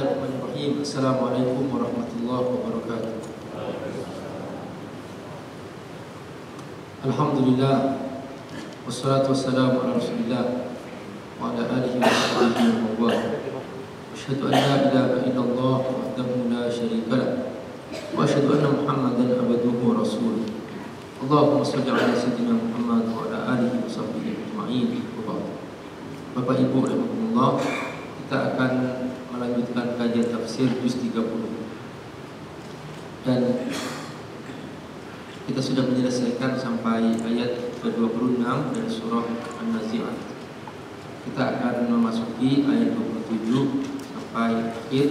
Bismillahirrahmanirrahim. Assalamualaikum warahmatullahi wabarakatuh. Alhamdulillah, wassalatu wassalamu ala rasulillah wa ala alihi wa sahbihi wa man asyhadu an la ilaha illallah wahdahu la syarika lah wa asyhadu anna Muhammadan abduhu wa rasuluh. Allahumma shalli ala sayyidina Muhammad wa ala alihi wa sahbihi ajma'in. Bapak Ibu rahimakumullah, kita akan melanjutkan kajian tafsir juz 30. Dan kita sudah menyelesaikan sampai ayat ke-26 dari surah An-Nazi'at. Kita akan memasuki ayat 27 sampai akhir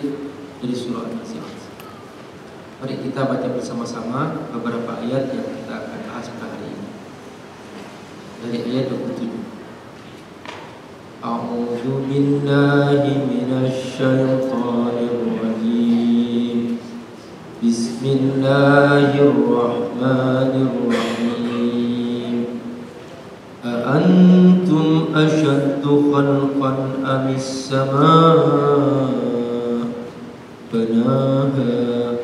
dari surah An-Nazi'at. Mari kita baca bersama-sama beberapa ayat yang kita akan bahas pada hari ini. Dari ayat 27. A'udzu billahi minasy syaithanir rajim. Bismillahirrahmanirrahim. A'antum ashaddu khalqan amis samaa banaha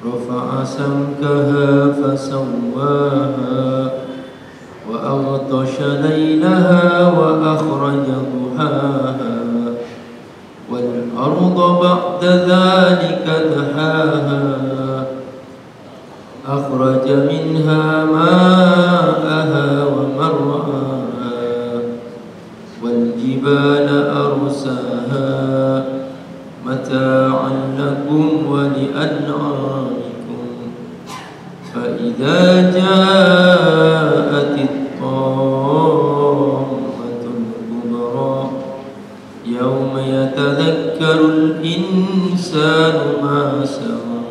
rafa'a samkaha fasawwaha وأغطش ليلها وأخرج ضحاها والأرض بعد ذلك دحاها أخرج منها ماءها ومرعاها والجبال أرساها متاعا لكم ولأنعامكم فإذا جاءت الطامة الكبرى يوم يتذكر الإنسان ما سعى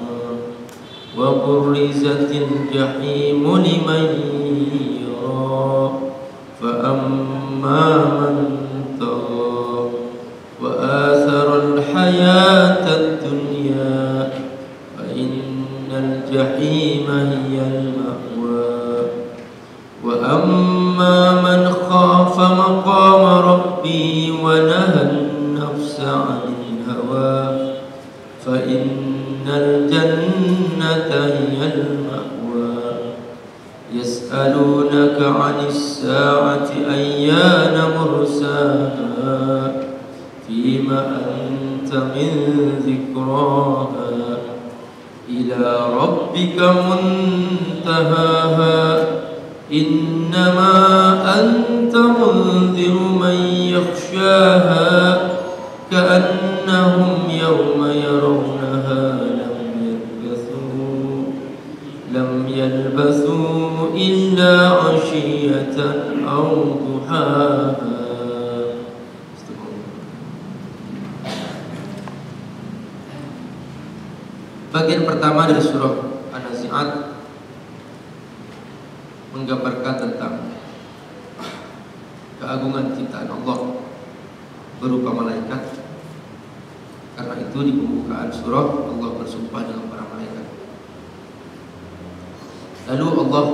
وبرزت الجحيم لمن يرى فأما من طغى وآثر الحياة الدنيا فإن الجحيم هي المأوى وأما من خاف مقام ربه ونهى النفس عن الهوى فإن الجنة هي المأوى يسألونك عن الساعة أيان مرساها فيما أنت من ذكراها إلى ربك منتهاها إنما أنت منذر من يخشاها كأنهم يوم يرونها لم يلبثوا إلا عشية أو ضحاها. Bagian pertama dari surah An-Nazi'at menggambarkan tentang keagungan ciptaan Allah berupa malaikat. Karena itu di pembukaan surah Allah bersumpah dengan para malaikat. Lalu Allah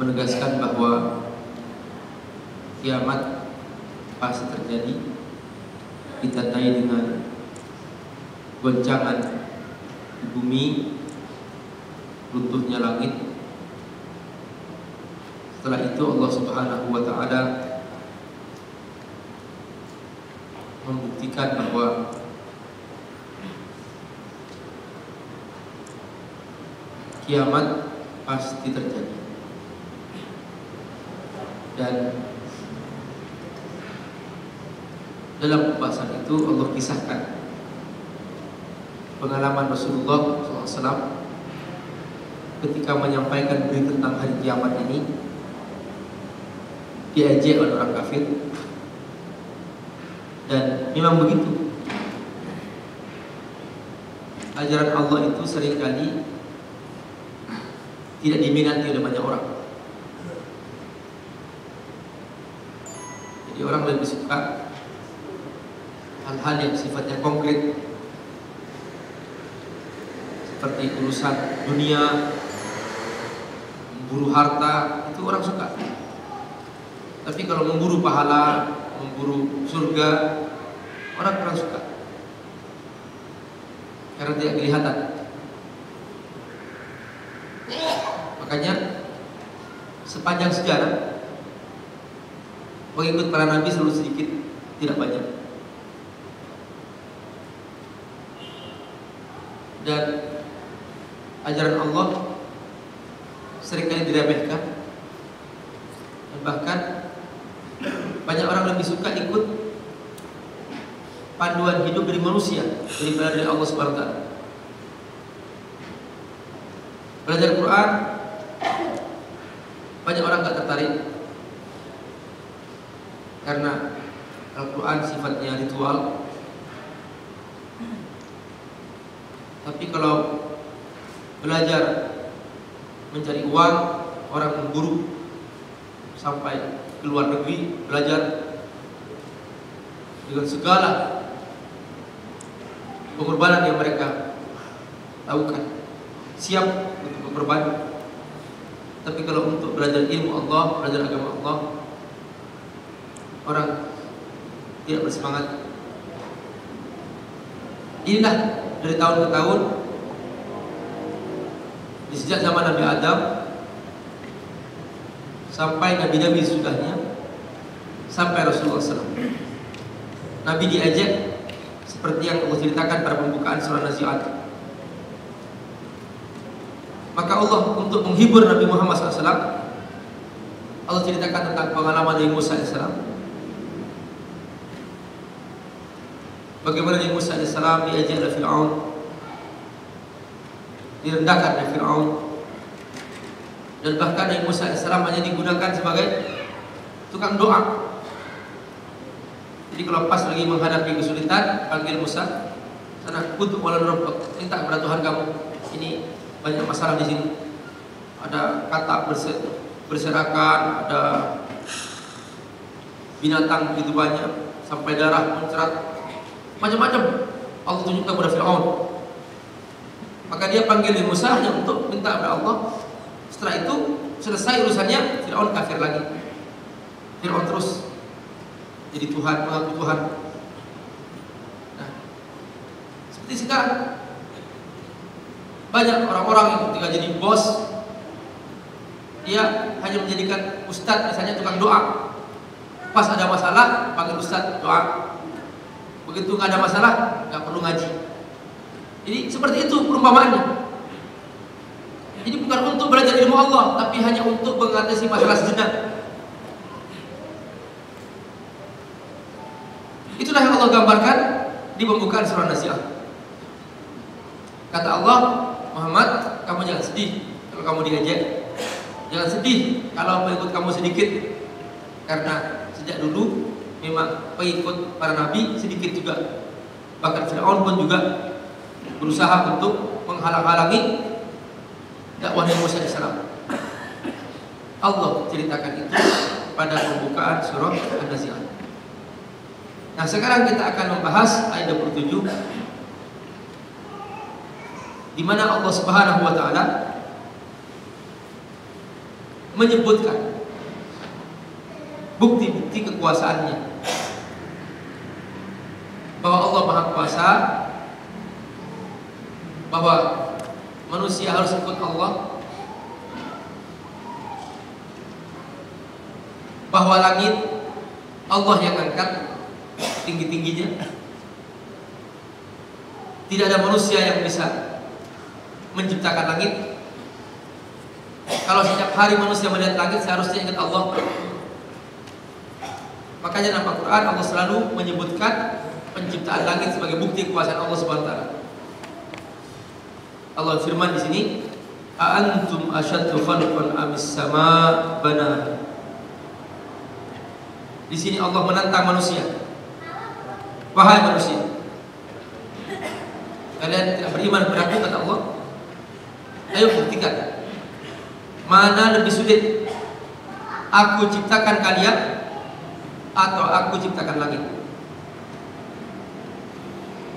menegaskan bahwa kiamat pasti terjadi, ditandai dengan goncangan di bumi, runtuhnya langit. Setelah itu Allah Subhanahu wa ta'ala membuktikan bahwa kiamat pasti terjadi. Dan dalam pembahasan itu Allah kisahkan pengalaman Rasulullah SAW ketika menyampaikan berita tentang hari kiamat ini. Diajak oleh orang kafir, dan memang begitu. Ajaran Allah itu seringkali tidak diminati oleh banyak orang. Jadi orang lebih suka hal-hal yang sifatnya konkret, seperti urusan dunia, memburu harta, itu orang suka. Tapi kalau memburu pahala, memburu surga, orang kurang suka. karena tidak kelihatan. Makanya sepanjang sejarah pengikut para nabi selalu sedikit, tidak banyak. Dan ajaran Allah seringkali diremehkan, dan bahkan banyak orang lebih suka ikut panduan hidup dari manusia daripada dari Allah Subhanahu wa taala. Belajar Quran, banyak orang gak tertarik karena Al-Quran sifatnya ritual. Tapi kalau belajar mencari uang, orang memburu sampai ke luar negeri belajar dengan segala pengorbanan yang mereka lakukan, siap untuk berkorban. Tapi kalau untuk belajar ilmu Allah, belajar agama Allah, orang tidak bersemangat. Inilah dari tahun ke tahun, di sejak zaman Nabi Adam sampai Nabi-Nabi sesudahnya, sampai Rasulullah SAW, Nabi diajak seperti yang Allah ceritakan pada pembukaan surah Nazi'at. Maka Allah untuk menghibur Nabi Muhammad SAW, Allah ceritakan tentang pengalaman Nabi Musa AS. Bagaimana Nabi Musa AS diajak oleh Fir'aun, direndahkan oleh Fir'aun, dan bahkan Nabi Musa AS hanya digunakan sebagai tukang doa. Jadi kalau pas lagi menghadapi kesulitan, panggil Musa, sana kudu wala rabbak, minta kepada Tuhan kamu. Ini banyak masalah di sini. Ada kata berserakan, ada binatang begitu banyak, sampai darah mencerat, macam-macam Allah tunjukkan kepada Fir'aun. Maka dia panggil Musa hanya untuk minta kepada Allah. Setelah itu selesai urusannya, Fir'aun kafir lagi. Fir'aun terus jadi Tuhan, mengaku Tuhan. Nah, seperti sekarang banyak orang-orang yang ketika jadi bos, dia hanya menjadikan ustadz misalnya tukang doa. Pas ada masalah panggil ustadz doa. Begitu nggak ada masalah nggak perlu ngaji. Jadi seperti itu perumpamaannya. Jadi bukan untuk belajar ilmu Allah, tapi hanya untuk mengatasi masalah sejenak. Itulah yang Allah gambarkan di pembukaan surah Nazi'at. Kata Allah, Muhammad, kamu jangan sedih kalau kamu diajak. Jangan sedih kalau pengikut kamu sedikit, karena sejak dulu memang pengikut para nabi sedikit juga. Bahkan Fir'aun pun juga berusaha untuk menghalang-halangi dakwah Nabi Musa AS. Allah ceritakan itu pada pembukaan surah An-Nazi'at. Nah, sekarang kita akan membahas ayat 27, di mana Allah Subhanahu wa taala menyebutkan bukti-bukti kekuasaannya, bahwa Allah Maha Kuasa, bahwa manusia harus ikut Allah, bahwa langit Allah yang angkat tinggi-tingginya, tidak ada manusia yang bisa menciptakan langit. Kalau setiap hari manusia melihat langit, seharusnya ingat Allah. Makanya dalam Al-Quran Allah selalu menyebutkan penciptaan langit sebagai bukti kekuasaan Allah Subhanahu wa taala. Allah firman di sini, "A antum asyaddu khalqan amis sama bana." Di sini Allah menantang manusia. Wahai manusia, kalian tidak beriman kepada Aku, kata Allah. Ayo buktikan mana lebih sulit, Aku ciptakan kalian atau Aku ciptakan langit.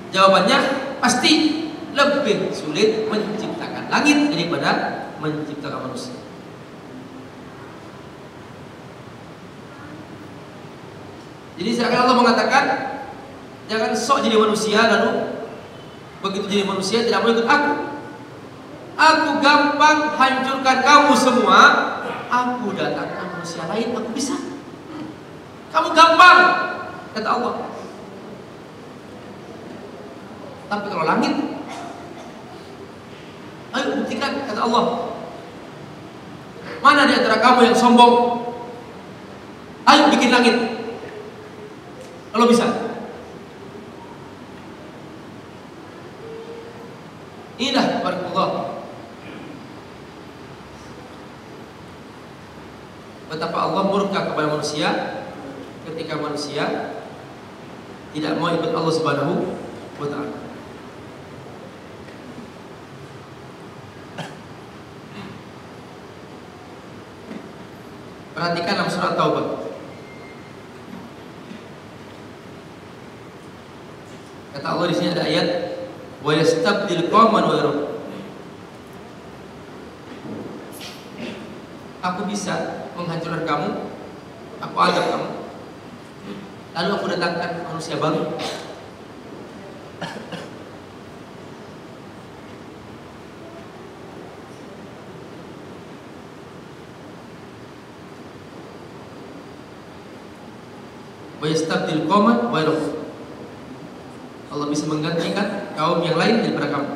Jawabannya pasti lebih sulit menciptakan langit daripada menciptakan manusia. Jadi seakan Allah mengatakan, jangan sok jadi manusia lalu begitu jadi manusia tidak mau ikut aku. Aku gampang hancurkan kamu semua. Aku datangkan manusia lain, aku bisa. Kamu gampang, kata Allah. Tapi kalau langit, ayo buktikan, kata Allah. Mana di antara kamu yang sombong? Ayo bikin langit. Kalau bisa. Inilah barakallah. Betapa Allah murka kepada manusia ketika manusia tidak mau ikut Allah Subhanahu wa ta'ala. Perhatikan dalam surat Taubah. Kata Allah di sini ada ayat wa yastabdil qauman ghairuhum. Aku bisa menghancurkan kamu, aku azab kamu, lalu aku datangkan manusia baru. Wa yastabdil qauman ghairuhum. Allah bisa menggantikan kaum yang lain daripada kamu.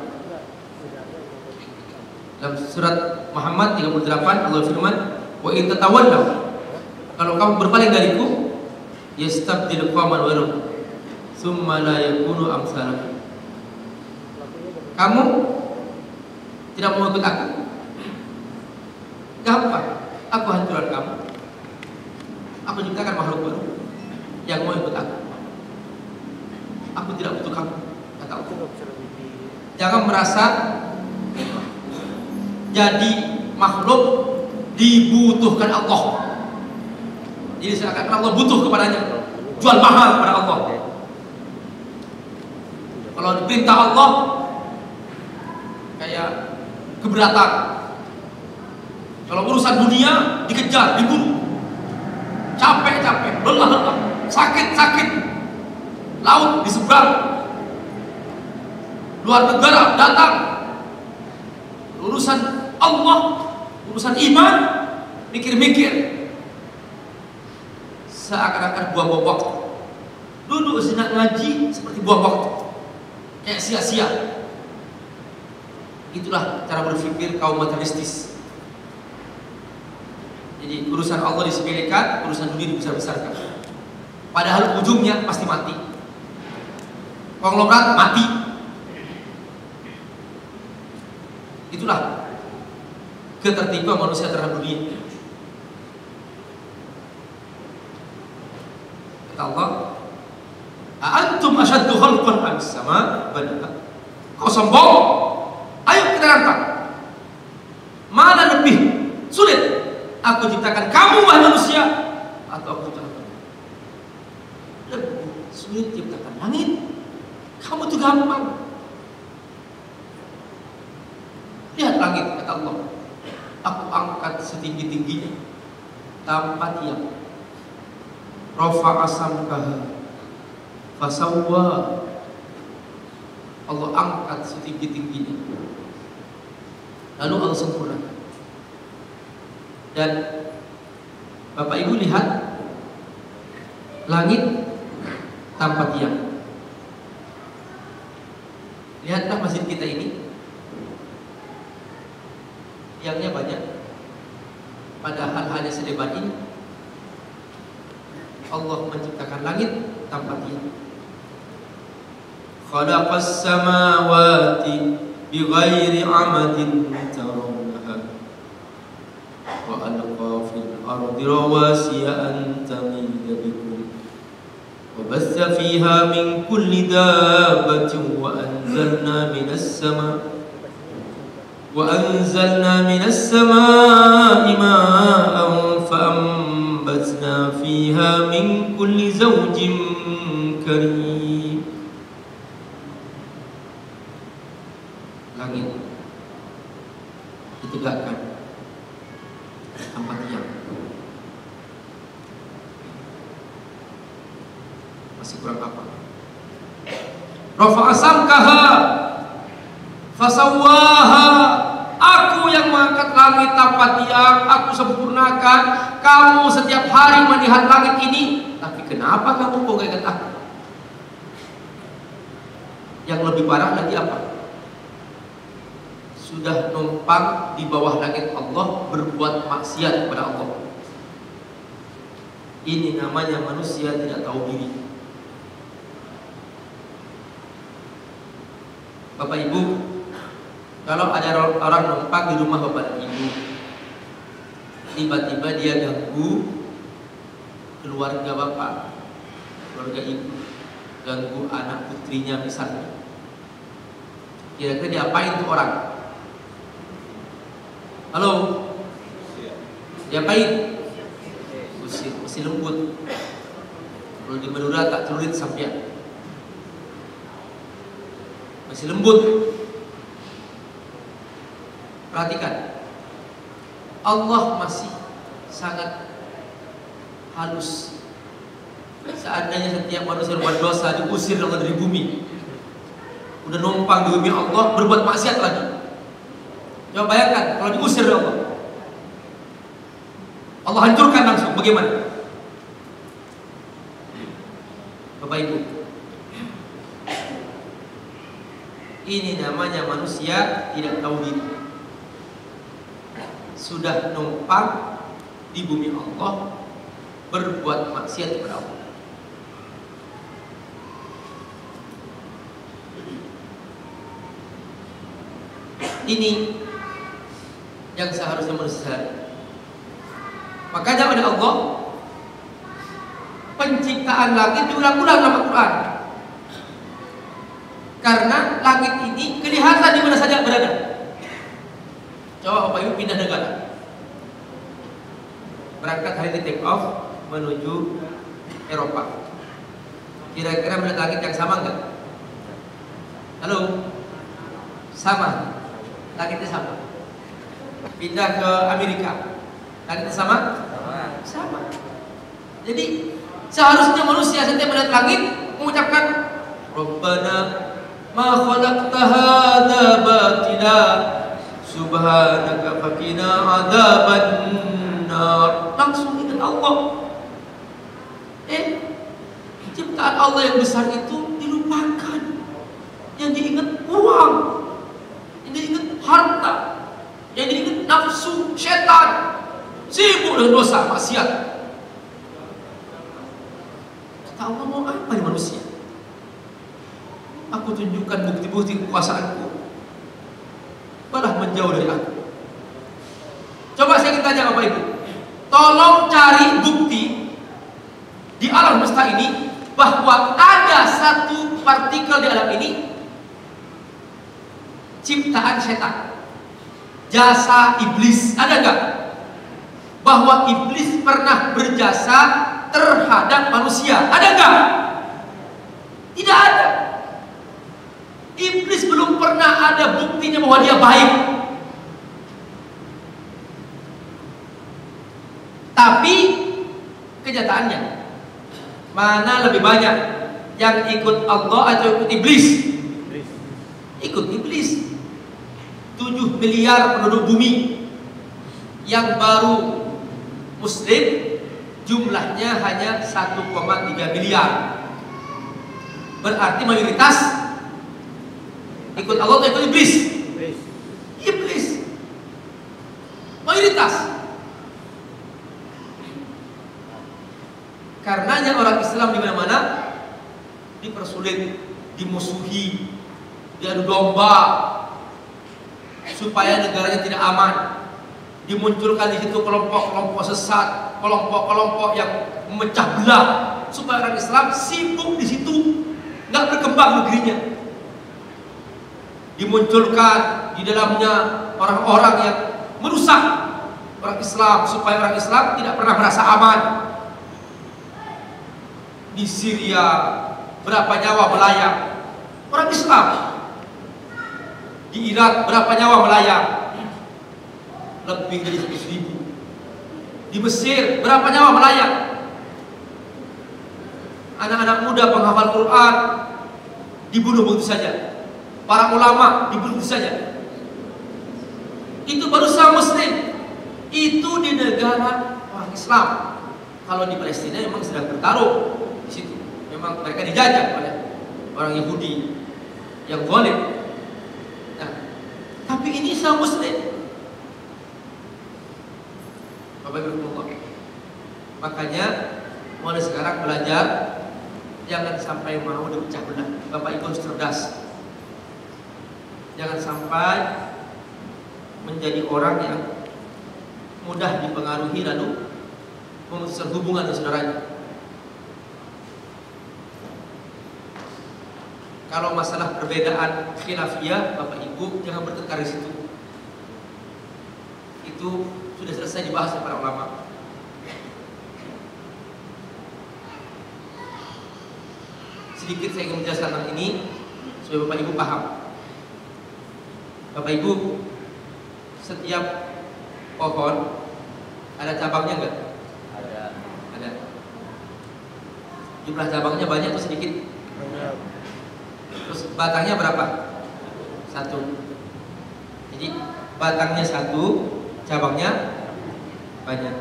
Dalam surat Muhammad 38 Allah firman, wa in tatawallaw, kalau kamu berpaling dariku, yastabdil qauman ghairuhum tsumma la yakunu amsalakum. Kamu tidak mau ikut aku, gampang aku hancurkan kamu. Aku ciptakan makhluk baru yang mau ikut aku. Aku tidak butuh kamu, kata Allah. Jangan merasa jadi makhluk dibutuhkan Allah. Jadi seakan Allah butuh kepadanya, jual mahal kepada Allah. Kalau diperintah Allah kayak keberatan. Kalau urusan dunia dikejar, dibunuh, capek-capek, lelah-lelah, sakit-sakit, laut diseberang, luar negara datang. Urusan Allah, urusan iman, mikir-mikir, seakan-akan buang-buang waktu. Duduk sejenak ngaji seperti buang waktu, kayak sia-sia. Itulah cara berpikir kaum materialistis. Jadi urusan Allah disepelekan, urusan dunia dibesar-besarkan. Padahal ujungnya pasti mati. Konglomerat mati. Itulah ketertiban manusia terhadap dunia. Kata Allah, "A'antum asyaddu khalqan am sama banaha." Kau sombong? Ayo kita rangkap. Mana lebih sulit? Aku ciptakan kamu wahai manusia, atau aku ciptakan kamu? Lebih sulit ciptakan langit. Kamu tuh gampang. Lihat langit, kata Allah. Aku angkat setinggi-tingginya tanpa tiang. Rafa'a samkaha fasawwa. Allah angkat setinggi-tingginya, lalu Allah sempurnakan. Dan Bapak Ibu lihat langit tanpa tiang. Lihatlah masjid kita ini, tiangnya banyak, padahal hanya selebar ini. Allah menciptakan langit tanpa tiang. Khalaqas samawati bighairi amadin tarawnaha wa alqa fil ardi rawasiya an tamida bikum wa bassa fiha min kulli dabbatin wa anzalna minas samaa'i ma'an fa'ambatna fiha min kulli zawjin karim. Langit ditegakkan tanpa tiang. Masih kurang apa? Rafa'a samkaha, Fasawwaha, aku yang mengangkat langit tanpa tiang, aku sempurnakan. Kamu setiap hari melihat langit ini, tapi kenapa kamu bongkar aku? Yang lebih parah lagi apa? Sudah numpang di bawah langit Allah, berbuat maksiat kepada Allah. Ini namanya manusia tidak tahu diri. Bapak Ibu, kalau ada orang numpang di rumah Bapak Ibu, tiba-tiba dia ganggu keluarga Bapak, keluarga Ibu, ganggu anak putrinya misalnya, kira-kira diapain tuh orang? Halo? Diapain? Usir, mesti lembut. Kalau di Madura tak celurit sampean, masih lembut. Perhatikan, Allah masih sangat halus. Seandainya setiap manusia berbuat dosa diusir dari bumi, udah numpang di bumi Allah, berbuat maksiat lagi. Coba bayangkan kalau diusir oleh Allah, Allah hancurkan langsung, bagaimana? Bapak Ibu, ini namanya manusia tidak tahu diri. Sudah numpang di bumi Allah, berbuat maksiat kepada Allah. Ini yang seharusnya manusia sadari. Makanya oleh Allah, penciptaan langit diulang-ulang dalam Al-Quran. Karena langit ini kelihatan di mana saja berada. Coba Bapak Ibu pindah negara, berangkat hari ini take off menuju Eropa, kira-kira melihat langit yang sama enggak? Halo? Sama, langitnya sama. Pindah ke Amerika, langitnya sama? Sama. Jadi seharusnya manusia setiap melihat langit mengucapkan Rabbana ma khalaqta hadza batila subhanaka faqina adzabannar. Langsung ingat Allah. Ciptaan Allah yang besar itu dilupakan. Yang diingat uang, yang diingat harta, yang diingat nafsu setan, sibuk dengan dosa maksiat. Kata Allah, mau apa nih manusia? Aku tunjukkan bukti-bukti kekuasaanku, malah menjauh dari aku. Coba saya ingin tanya Bapak Ibu, tolong cari bukti di alam semesta ini bahwa ada satu partikel di alam ini ciptaan setan, jasa iblis. Ada nggak bahwa iblis pernah berjasa terhadap manusia? Ada nggak? Tidak ada. Iblis belum pernah ada buktinya bahwa dia baik. Tapi kenyataannya, mana lebih banyak yang ikut Allah atau ikut iblis? Ikut iblis. 7 miliar penduduk bumi yang baru muslim jumlahnya hanya 1,3 miliar. Berarti mayoritas ikut Allah atau ikut iblis? Iblis. Mayoritas. Karenanya orang Islam di mana-mana dipersulit, dimusuhi, diadu domba supaya negaranya tidak aman. Dimunculkan di situ kelompok-kelompok sesat, kelompok-kelompok yang memecah belah supaya orang Islam sibuk di situ, nggak berkembang negerinya. Dimunculkan di dalamnya orang-orang yang merusak orang Islam supaya orang Islam tidak pernah merasa aman. Di Syria berapa nyawa melayang orang Islam? Di Irak berapa nyawa melayang? Lebih dari 100.000. Di Mesir berapa nyawa melayang? Anak-anak muda penghafal Quran dibunuh begitu saja. para ulama dibunuh saja. Itu baru sama Muslim. Itu di negara orang Islam. Kalau di Palestina memang sedang bertarung di situ. Memang mereka dijajah oleh orang Yahudi yang zalim. Nah, tapi ini Islam Muslim. Bapak Ibu Allah. Makanya mulai sekarang belajar, jangan sampai mau dipecah belah. Bapak Ibu harus cerdas. Jangan sampai menjadi orang yang mudah dipengaruhi lalu memutuskan hubungan dengan saudaranya. Kalau masalah perbedaan khilafiyah, Bapak Ibu jangan bertengkar di situ. Itu sudah selesai dibahas oleh para ulama. Sedikit saya ingin menjelaskan tentang ini supaya Bapak Ibu paham. Bapak Ibu, setiap pohon ada cabangnya enggak? Ada. Jumlah cabangnya banyak atau sedikit? Banyak. Terus batangnya berapa? 1. Jadi batangnya 1, cabangnya banyak.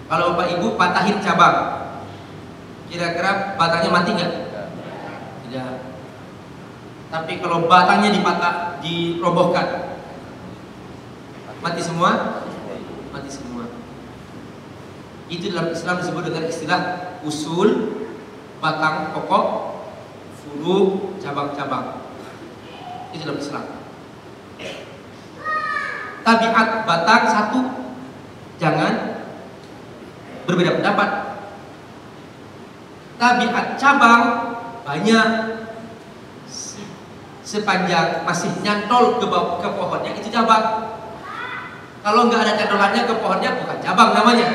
Kalau Bapak Ibu patahin cabang, kira-kira batangnya mati nggak? Tidak. Tapi kalau batangnya dirobohkan, mati semua? Mati semua. Itu dalam Islam disebut dengan istilah usul, batang pokok, furu, cabang-cabang. Itu dalam Islam. Tabiat batang 1, jangan berbeda pendapat. Tabiat cabang banyak, sepanjang masih nyantol ke pohonnya itu cabang. Kalau nggak ada cantolannya ke pohonnya bukan cabang namanya.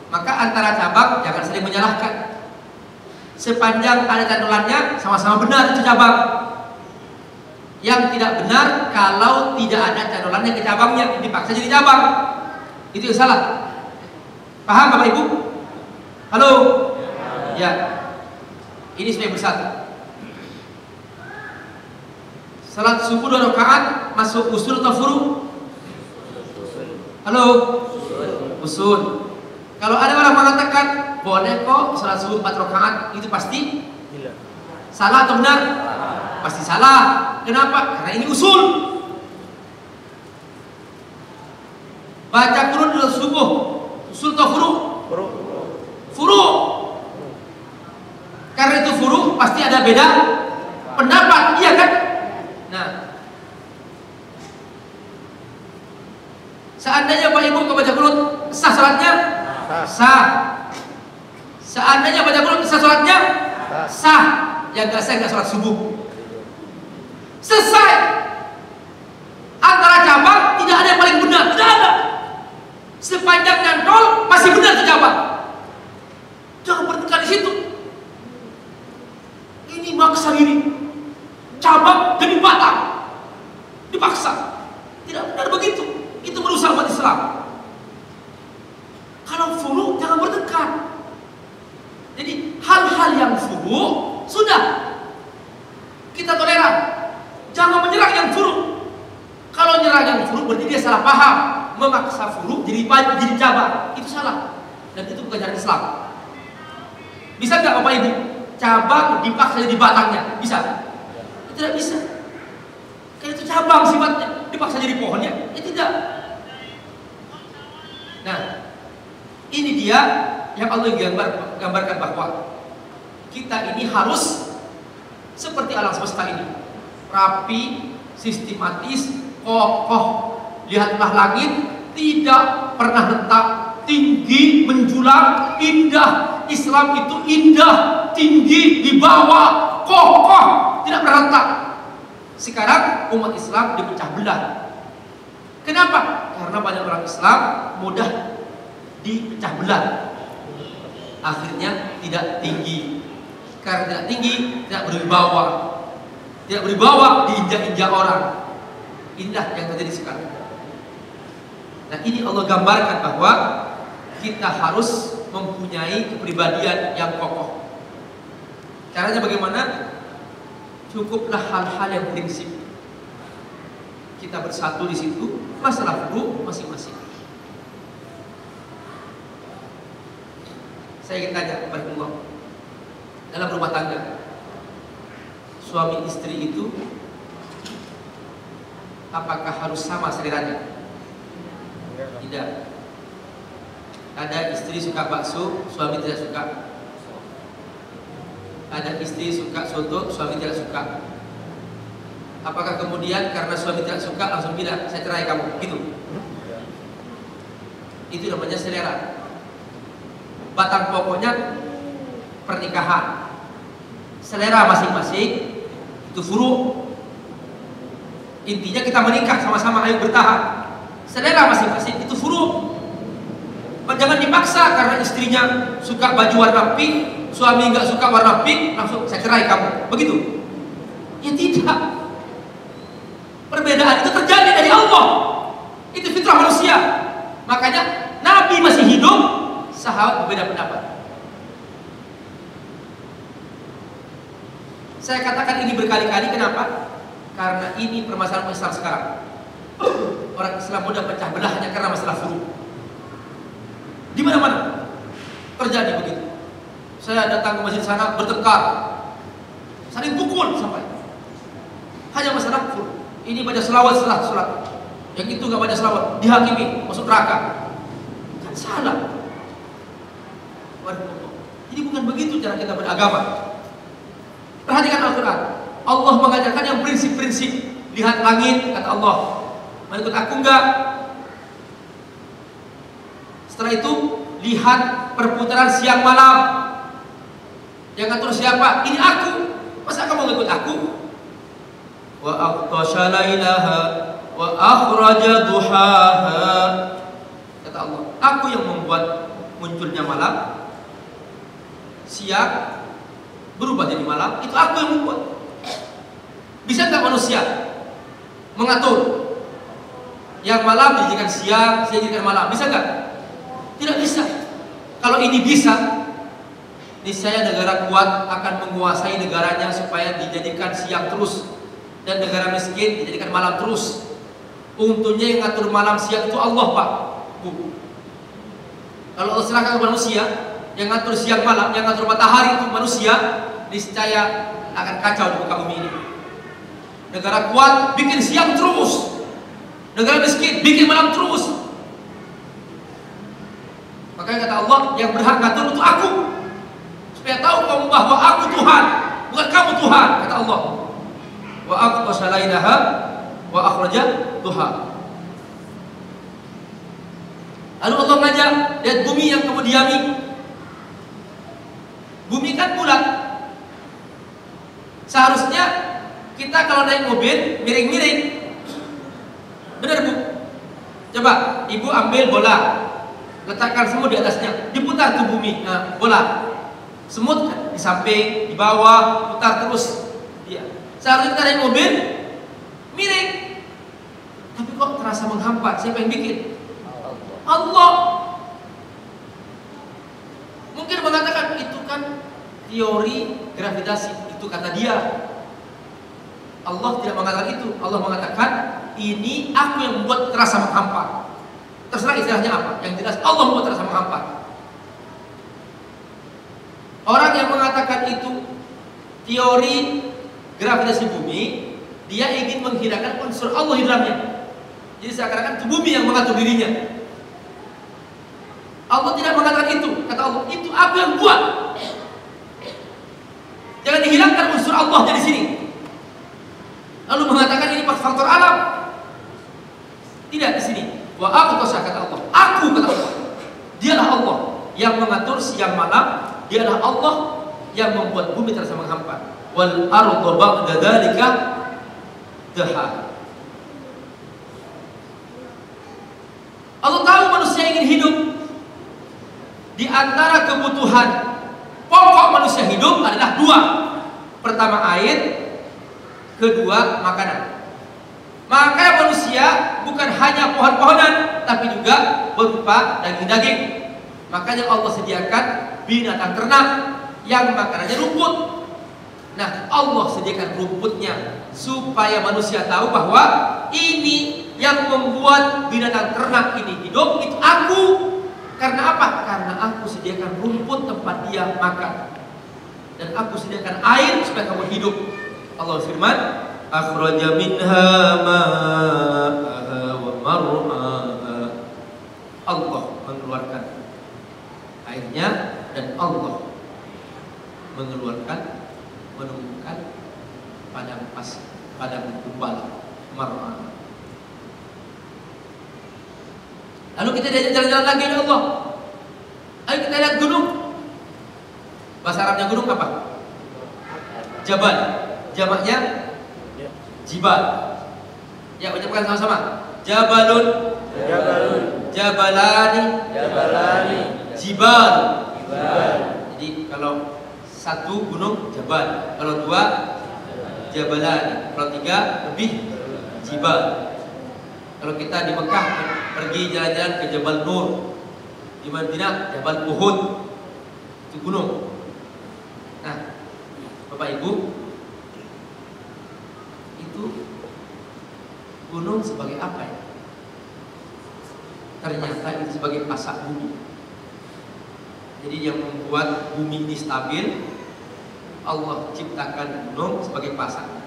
Maka antara cabang jangan saling menyalahkan. Sepanjang ada cantolannya sama-sama benar itu cabang. Yang tidak benar kalau tidak ada cantolannya ke cabangnya, dipaksa jadi cabang. Itu yang salah. Paham Bapak Ibu? Halo? Ya. Ini supaya bersatu. Salat subuh 2 rakaat masuk usul atau furu? Halo? Usul. Kalau ada orang mengatakan boleh kok salat subuh 4 rakaat, itu pasti salah atau benar? Pasti salah. Kenapa? Karena ini usul. Baca Quran di subuh, usul atau furu? Furu. Karena itu furu pasti ada beda pendapat, iya kan? Nah, seandainya Pak Ibu baca Quran sah salatnya? Sah. Seandainya baca Quran sah salatnya? Sah. Yang nggak sah nggak salat subuh. Selesai. Antara cabang tidak ada yang paling benar, tidak ada. Sepanjang nyantol masih benar itu cabang. Jangan bertengkar di situ. Ini maksa diri. Cabang jadi batang, dipaksa. Tidak benar begitu. Itu merusak umat Islam. Kalau furu jangan bertengkar. Jadi hal-hal yang furu sudah kita toleran. Jangan menyerang yang furu. Kalau menyerang yang furu berarti dia salah paham. Memaksa furu jadi cabang, itu salah. Dan itu bukan cara Islam. Bisa nggak Bapak Ibu? Cabang dipaksa jadi batangnya, bisa? Tidak bisa. Karena itu cabang sifatnya, dipaksa jadi pohonnya, ya tidak. Nah, ini dia yang Allah gambarkan bahwa kita ini harus seperti alam semesta ini, rapi, sistematis, kokoh. Lihatlah langit, tidak pernah retak, tinggi, menjulang, indah. Islam itu indah, tinggi, di bawah, kokoh, tidak pernah retak. Sekarang umat Islam dipecah belah. Kenapa? Karena banyak orang Islam mudah dipecah belah. Akhirnya tidak tinggi. Karena tidak tinggi, tidak berwibawa. Tidak berwibawa, diinjak-injak orang. Inilah yang terjadi sekarang. Nah, ini Allah gambarkan bahwa kita harus mempunyai kepribadian yang kokoh. Caranya bagaimana? Cukuplah hal-hal yang prinsip. Kita bersatu di situ, masalah furu masing-masing. Saya ingin tanya kepada Allah, dalam rumah tangga, suami istri itu apakah harus sama seleranya? Tidak. Ada istri suka bakso, suami tidak suka. Ada istri suka soto, suami tidak suka. Apakah kemudian karena suami tidak suka langsung bilang saya cerai kamu? Gitu. Itu namanya selera. Batang pokoknya pernikahan. Selera masing-masing itu furu. Intinya kita menikah sama-sama, ayo bertahan. Selera masing-masing itu furu. Jangan dipaksa karena istrinya suka baju warna pink, suami nggak suka warna pink, langsung saya cerai kamu. Begitu? Ya tidak. Perbedaan itu terjadi dari Allah. Itu fitrah manusia. Makanya Nabi masih hidup, sahabat berbeda pendapat. Saya katakan ini berkali-kali, kenapa? Karena ini permasalahan Islam sekarang. Orang Islam mudah pecah belahnya karena masalah furu. Di mana-mana terjadi begitu. Saya datang ke masjid sana bertengkar, saling pukul sampai. Hanya masalah furu. Ini baca selawat setelah sholat, yang itu nggak baca selawat, dihakimi masuk neraka. Kan salah. Jadi bukan begitu cara kita beragama. Perhatikan Al-Quran. Allah mengajarkan yang prinsip-prinsip. Lihat langit, kata Allah, mau ikut aku enggak? Setelah itu lihat perputaran siang malam. Yang ngatur siapa? Ini aku. Masa kamu ikut aku? Wa aqtasha lailaha wa akhraja duhaha. Kata Allah, aku yang membuat munculnya malam, siang berubah jadi malam. Itu aku yang membuat. Bisa nggak manusia mengatur yang malam dijadikan siang, siang dijadikan malam? Bisa nggak? Tidak bisa. Kalau ini bisa, niscaya negara kuat akan menguasai negaranya supaya dijadikan siang terus, dan negara miskin dijadikan malam terus. Untungnya yang ngatur malam siang itu Allah, Pak, Bu. Kalau Allah serahkan ke manusia, yang ngatur siang malam, yang ngatur matahari itu manusia, niscaya akan kacau di muka bumi ini. Negara kuat bikin siang terus, negara miskin bikin malam terus. Makanya kata Allah, yang berhak ngatur itu aku, supaya tahu kamu bahwa aku Tuhan, bukan kamu Tuhan, kata Allah. Wa aqtasha lailaha wa akhraja duha. Lalu Allah ngajak, lihat bumi yang kamu diami. Bumi kan bulat. Seharusnya kita kalau naik mobil miring-miring. Benar, Bu? Coba Ibu ambil bola, letakkan semut di atasnya, diputar tuh bumi, nah, bola. Semut kan di samping, di bawah, putar terus. Iya. Seharusnya kita naik mobil miring. Tapi kok terasa menghampat? Siapa yang bikin? Allah. Mungkin mengatakan itu kan teori gravitasi, itu kata dia. Allah tidak mengatakan itu. Allah mengatakan ini aku yang membuat terasa menghampat. Terserah istilahnya apa. Yang jelas Allah membuat terasa menghampat. Orang yang mengatakan itu teori gravitasi bumi, dia ingin menghilangkan unsur Allah di dalamnya. Jadi seakan-akan itu bumi yang mengatur dirinya. Allah tidak mengatakan itu. Kata Allah, itu aku yang buat. Jangan dihilangkan unsur Allah dari sini. Lalu mengatakan ini faktor alam. Tidak di sini. Wa aqtasha, kata Allah. Aku, kata Allah. Dialah Allah yang mengatur siang malam. Dialah Allah yang membuat bumi terasa menghampat. Wal ardu ba'da dzalika daha. Allah tahu manusia ingin hidup. Di antara kebutuhan pokok manusia hidup adalah dua. Pertama air, kedua makanan. Maka manusia bukan hanya pohon-pohonan, tapi juga berupa daging-daging. Makanya Allah sediakan binatang ternak yang makanannya rumput. Nah, Allah sediakan rumputnya supaya manusia tahu bahwa ini yang membuat binatang ternak ini hidup itu aku. Karena apa? Karena aku sediakan rumput tempat dia makan, dan aku sediakan air supaya kamu hidup. Allah firman, akhraja minha ma'aha wa mar'aha. Allah mengeluarkan airnya, dan Allah menumbuhkan padang gembala, mar'aha. Lalu kita diajak jalan-jalan lagi oleh Allah. Ayo kita lihat gunung. Bahasa Arabnya gunung apa? Jabal. Jamaknya jibal. Ya, ucapkan sama-sama. Jabalun. Jabalun. Jabalani. Jabalani. Jibal. Jibal. Jadi kalau satu gunung jabal, kalau dua jabalani, kalau tiga lebih jibal. Kalau kita di Mekah pergi jalan-jalan ke Jabal Nur, di Madinah Jabal Uhud, itu gunung. Nah, Bapak Ibu, itu gunung sebagai apa ya? Ternyata itu sebagai pasak bumi. Jadi yang membuat bumi ini stabil, Allah ciptakan gunung sebagai pasak.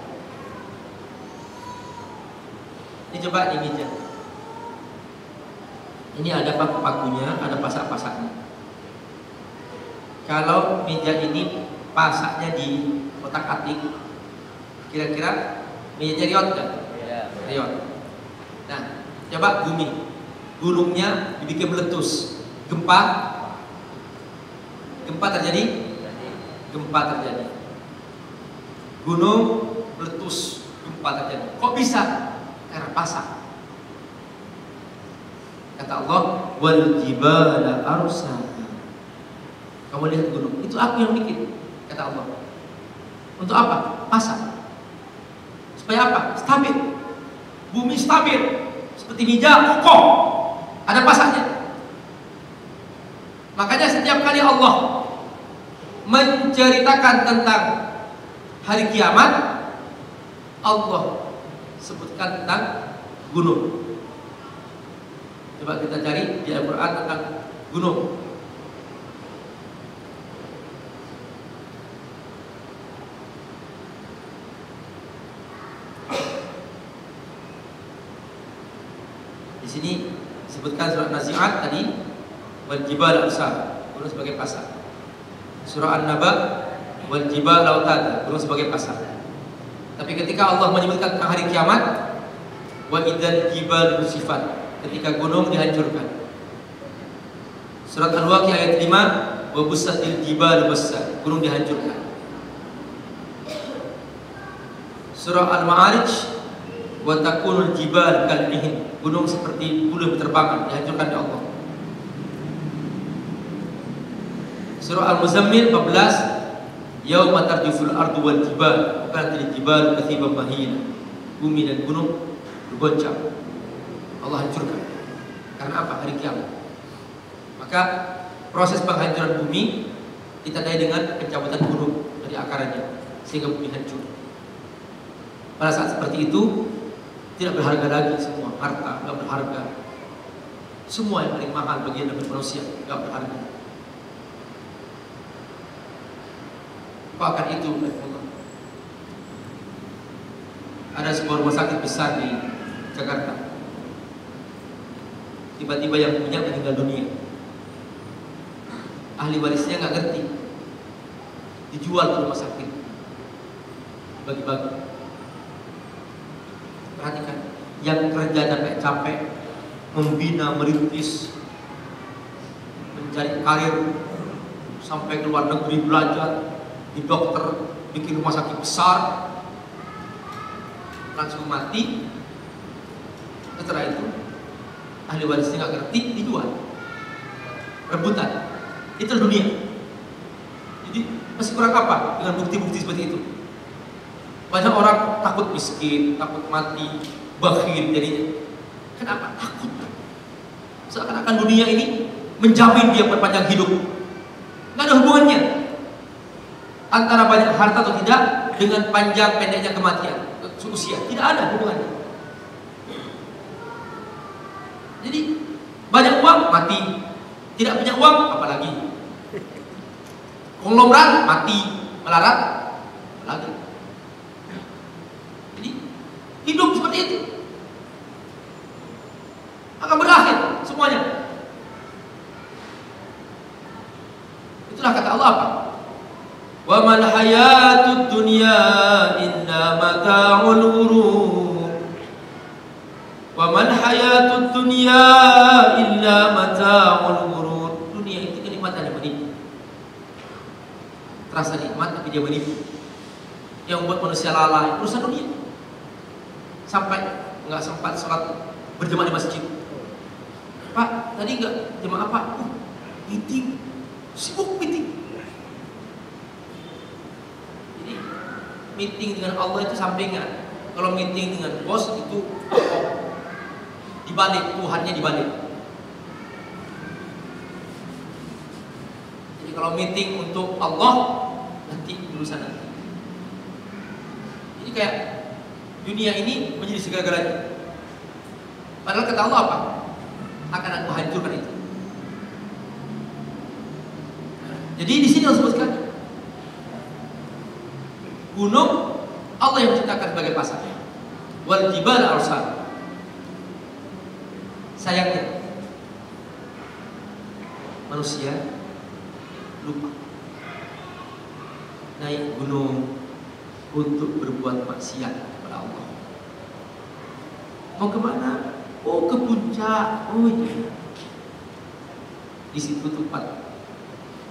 Ini coba di meja. Ini ada paku-pakunya, ada pasak-pasaknya. Kalau meja ini pasaknya di otak-atik, kira-kira mejanya riot kan? Riot. Nah, coba bumi, gunungnya dibikin meletus, gempa terjadi, gempa terjadi. Gunung meletus, gempa terjadi. Kok bisa? Karena pasak. Kata Allah, wal jibala arsaha. Kamu lihat gunung, itu aku yang bikin, kata Allah. Untuk apa? Pasak. Supaya apa? Stabil. Bumi stabil, seperti meja kokoh, ada pasaknya. Makanya setiap kali Allah menceritakan tentang hari kiamat, Allah sebutkan tentang gunung. Coba kita cari di Al-Quran tentang gunung. Di sini disebutkan surat Nazi'at tadi, wal jibal arsaha, gunung sebagai pasak. Surah An-Naba, wal jibal autad, gunung sebagai pasak. Tapi ketika Allah menyebutkan tentang hari kiamat, wa idzal jibal nusifat, ketika gunung dihancurkan. Surat Al-Waqiah ayat 5, wa bussatil jibal bassa, gunung dihancurkan. Surah Al-Ma'arij, wa takunul jibal kal'ihin, gunung seperti bulu berterbangan, dihancurkan oleh Allah. Surah Al-Muzammil 14, yauma tarjuful ardu wal jibal, bukan jibal kathiban mahina, bumi dan gunung bergoncang, Allah hancurkan. Karena apa? Hari kiamat. Maka proses penghancuran bumi ditandai dengan pencabutan gunung dari akarnya, sehingga bumi hancur. Pada saat seperti itu tidak berharga lagi semua harta, tidak berharga. Semua yang paling mahal bagi manusia tidak berharga. Bahkan itu ada sebuah rumah sakit besar di Jakarta. Tiba-tiba yang punya meninggal dunia. Ahli warisnya nggak ngerti, dijual ke rumah sakit, bagi-bagi. Perhatikan, yang kerja capek-capek, membina, merintis, mencari karir, sampai ke luar negeri belajar, di dokter, bikin rumah sakit besar, langsung mati. Setelah itu ahli warisnya nggak ngerti, dijual, rebutan. Itu dunia. Jadi masih kurang apa dengan bukti-bukti seperti itu? Banyak orang takut miskin, takut mati, bakhil jadinya. Kenapa? Takut. Seakan-akan dunia ini menjamin dia berpanjang hidup. Nggak ada hubungannya. antara banyak harta atau tidak dengan panjang pendeknya kematian, usia. Tidak ada hubungannya. Jadi banyak uang mati, tidak punya uang apalagi. Konglomerat mati, melarat apalagi. Jadi hidup seperti itu akan berakhir semuanya. Itulah kata Allah apa? Wa mal hayatud dunya illa mata'ul ghurur. Wa mal hayatud dunya illa mata'ul ghurur. Dunia itu kenikmatan yang menipu. Terasa nikmat tapi dia menipu. Yang membuat manusia lalai urusan dunia. Sampai enggak sempat sholat berjamaah di masjid. Pak, tadi enggak jemaah apa? Meeting. Sibuk meeting. Jadi meeting dengan Allah itu sampingan. Kalau meeting dengan bos itu dibalik, Tuhannya dibalik. Jadi kalau meeting untuk Allah nanti urusan nanti. Jadi kayak dunia ini menjadi segala-galanya. Padahal kata Allah apa? Akan aku hancurkan itu. Jadi di sini Allah sebutkan gunung Allah yang menciptakan sebagai pasar. Wal jibala arsal. Sayangnya manusia lupa naik gunung untuk berbuat maksiat kepada Allah. Mau kemana? Oh, ke puncak. Oh, itu. Di situ tempat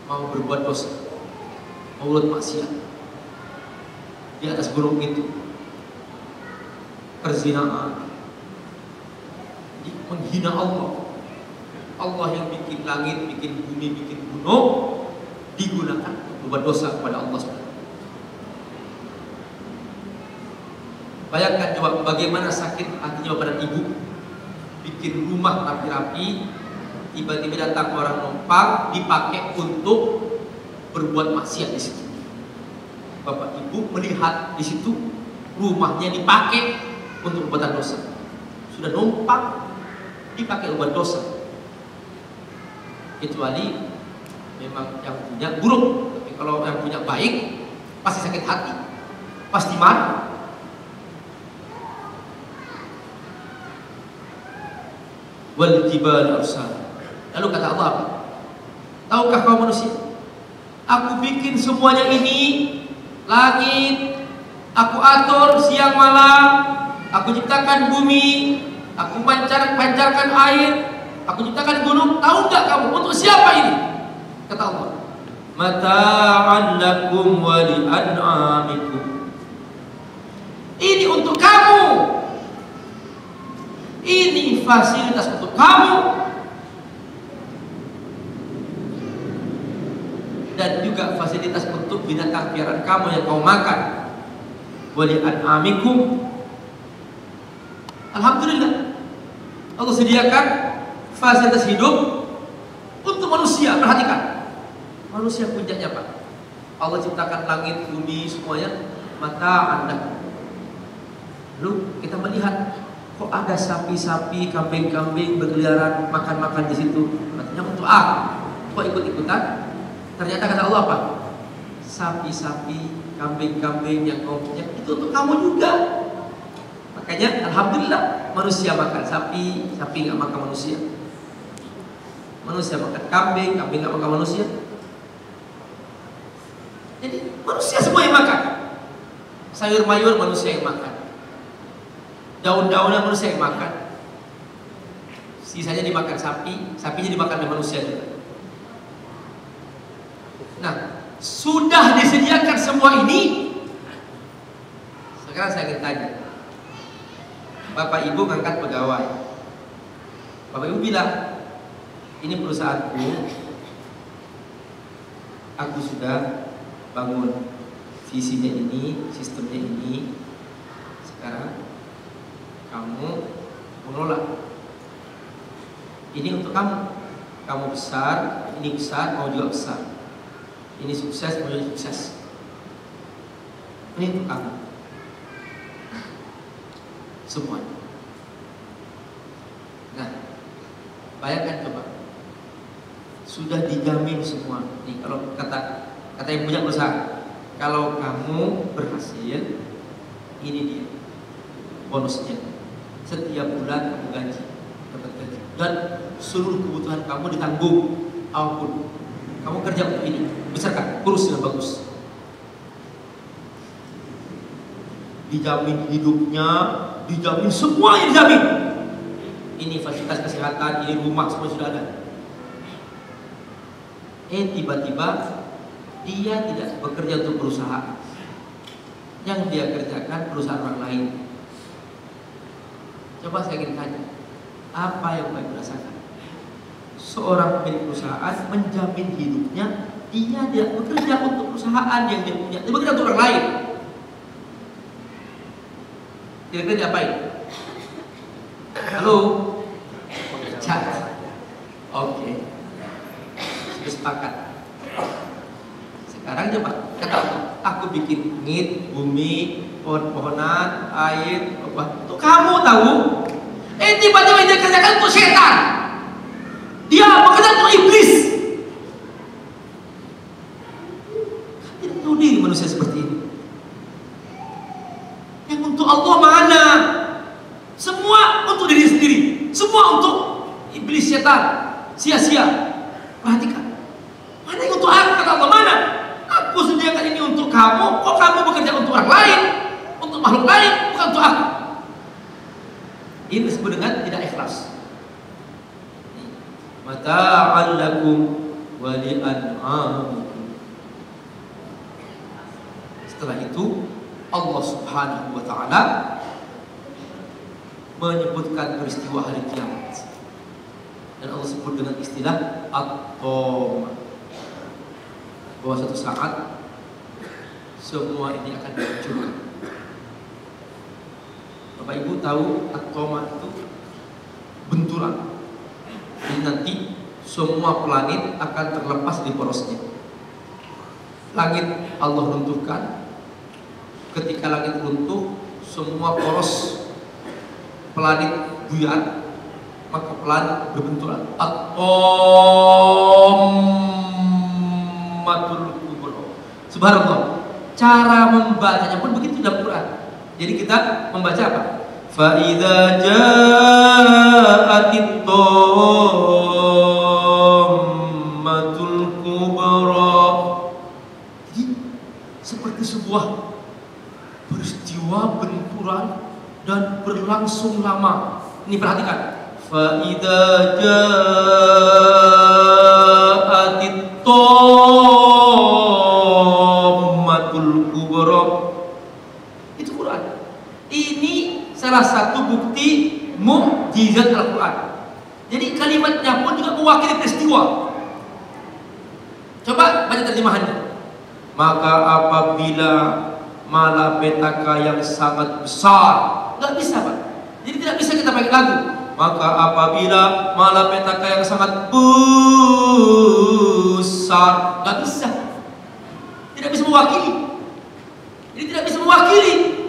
mau berbuat dosa, mau berbuat maksiat. Di atas gunung itu perzinaan, menghina Allah. Allah yang bikin langit, bikin bumi, bikin gunung, digunakan untuk berbuat dosa kepada Allah SWT. Bayangkan coba bagaimana sakit hatinya pada ibu, bikin rumah rapi-rapi, tiba-tiba datang orang numpang, dipakai untuk berbuat maksiat di situ. Bapak ibu melihat di situ rumahnya dipakai untuk perbuatan dosa. Sudah numpang dipakai buat dosa. Kecuali memang yang punya buruk. Tapi kalau yang punya baik pasti sakit hati, pasti marah. Wal jibal arsal. Lalu kata Allah apa? Tahukah kau manusia? Aku bikin semuanya ini, langit, aku atur siang malam, aku ciptakan bumi, aku pancarkan air, aku ciptakan gunung. Tahu nggak kamu untuk siapa ini? Kata Allah, mata'an lakum wa li'an'amikum. Ini untuk kamu. Ini fasilitas untuk kamu. Dan juga fasilitas untuk binatang piaraan kamu yang kau makan. Wa li'an'amikum. Alhamdulillah, Allah sediakan fasilitas hidup untuk manusia. Perhatikan, manusia puncaknya Pak. Allah ciptakan langit, bumi, semuanya mata Anda. Lalu kita melihat kok ada sapi-sapi, kambing-kambing berkeliaran makan-makan di situ. Artinya untuk kok ikut-ikutan? Ternyata kata Allah apa? Sapi-sapi, kambing-kambing yang kau punya itu untuk kamu juga. Makanya alhamdulillah manusia makan sapi, sapi nggak makan manusia. Manusia makan kambing, kambing nggak makan manusia. Jadi manusia semua yang makan. Sayur mayur manusia yang makan. Daun-daunan manusia yang makan. Sisanya dimakan sapi, sapinya dimakan oleh manusia juga. Nah, sudah disediakan semua ini. Sekarang saya ingin tanya, Bapak Ibu ngangkat pegawai. Bapak Ibu bilang, ini perusahaanku, aku sudah bangun visinya ini, sistemnya ini. Sekarang kamu mengelola. Ini untuk kamu. Kamu besar, ini besar, mau juga besar. Ini sukses, mau juga sukses. Ini untuk kamu. Semuanya. Nah, bayangkan coba. Sudah dijamin semua. Nih kalau kata yang punya perusahaan, kalau kamu berhasil, ini dia bonusnya. Setiap bulan kamu gaji, dapat gaji, dan seluruh kebutuhan kamu ditanggung. Apapun kamu kerja untuk ini, besarkan, urus dengan bagus. Dijamin hidupnya, dijamin semuanya dijamin. Ini fasilitas kesehatan, ini rumah, semua sudah ada. Tiba-tiba dia tidak bekerja untuk perusahaan, yang dia kerjakan perusahaan orang lain. Coba saya ingin tanya, apa yang baik rasakan? Seorang pemilik perusahaan menjamin hidupnya, dia tidak bekerja untuk perusahaan yang dia punya, dia bekerja untuk orang lain. Kira-kira diapain? Halo? Pecat. Oke. Sudah sepakat. Sekarang coba kata aku bikin langit, bumi, pohon-pohonan, air, apa? Untuk kamu tahu? Tiba-tiba dia kerjakan untuk setan. Dia bekerja untuk iblis. Tidak tahu diri manusia seperti ini. Yang untuk Allah mana? Semua untuk diri sendiri, semua untuk iblis, setan, sia-sia. Perhatikan, mana yang untuk aku? Kata Allah, mana? Aku sediakan ini untuk kamu. Kok kamu bekerja untuk orang lain, untuk makhluk lain, bukan untuk aku? Ini disebut dengan tidak ikhlas. Mata'an lakum wa li'an'amikum. Setelah itu Allah Subhanahu wa ta'ala menyebutkan peristiwa hari kiamat, dan Allah sebut dengan istilah at-tamah, bahwa suatu saat semua ini akan dihancurkan. Bapak Ibu tahu at-tamah itu benturan. Jadi nanti semua planet akan terlepas di porosnya. Langit Allah runtuhkan. Ketika langit runtuh, semua poros planet buyar, maka planet berbenturan. At-tammatul kubra. Subhanallah. Cara membacanya pun begitu dalam Quran. Jadi kita membaca apa? Fa idza ja'atit tammatul kubra. Jadi seperti sebuah peristiwa benturan dan berlangsung lama. Ini perhatikan. Fa idza ja'atit tammatul kubra. Itu Quran. Ini salah satu bukti mukjizat Al-Quran. Jadi kalimatnya pun juga mewakili peristiwa. Coba baca terjemahannya. Maka apabila malapetaka yang sangat besar, nggak bisa Pak. Jadi tidak bisa kita pakai lagu. Maka apabila malapetaka yang sangat besar, nggak bisa. Tidak bisa mewakili. Jadi tidak bisa mewakili.